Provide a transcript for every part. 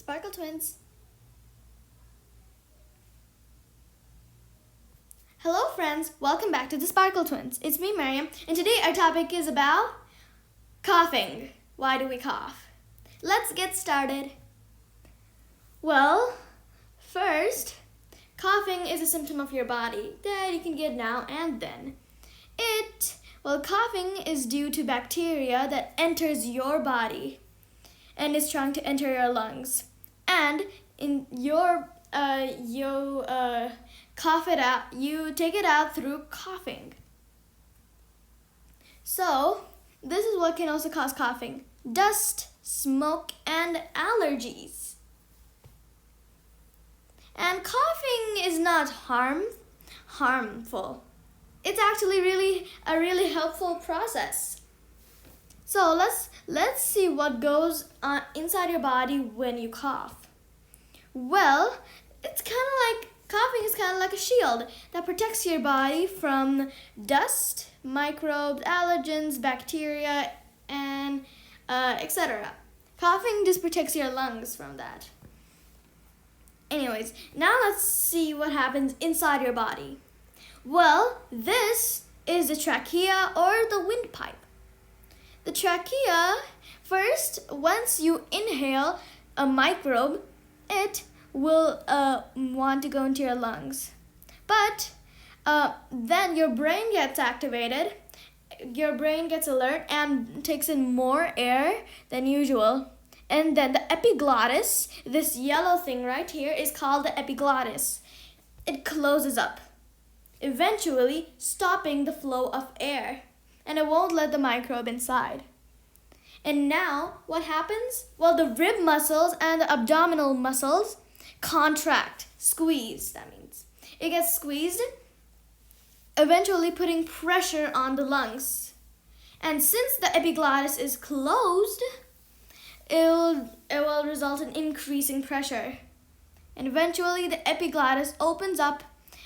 Sparkle Twins. Hello friends, welcome back to the Sparkle Twins. It's me, Miriam, and today our topic is about coughing. Why do we cough? Let's get started. Well, first, coughing is a symptom of your body that you can get now and then. Coughing is due to bacteria that enters your body and is trying to enter your lungs. And in you cough it out, you take it out through coughing. So, this is what can also cause coughing: dust, smoke, and allergies. And coughing is not harmful. It's actually a really helpful process. So let's see what goes on inside your body when you cough. Well, coughing is kind of like a shield that protects your body from dust, microbes, allergens, bacteria, and etc. Coughing just protects your lungs from that. Anyways, now let's see what happens inside your body. Well, this is the trachea or the windpipe. The trachea, first, once you inhale a microbe, it will want to go into your lungs. But then your brain gets activated, your brain gets alert and takes in more air than usual. And then the epiglottis, this yellow thing right here, is called the epiglottis. It closes up, eventually stopping the flow of air, and it won't let the microbe inside. And now, what happens? Well, the rib muscles and the abdominal muscles contract, squeeze, that means. It gets squeezed, eventually putting pressure on the lungs. And since the epiglottis is closed, it will result in increasing pressure. And eventually the epiglottis opens up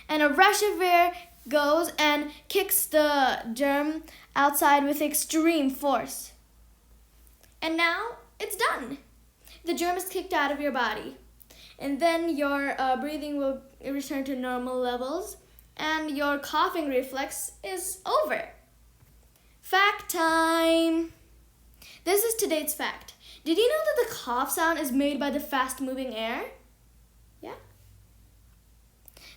and a rush of air goes and kicks the germ outside with extreme force. And now it's done. The germ is kicked out of your body. And then your breathing will return to normal levels and your coughing reflex is over. Fact time. This is today's fact. Did you know that the cough sound is made by the fast-moving air? Yeah?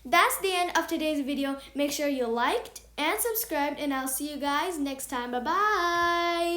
That's the end of today's video. Make sure you liked and subscribed, and I'll see you guys next time. Bye-bye!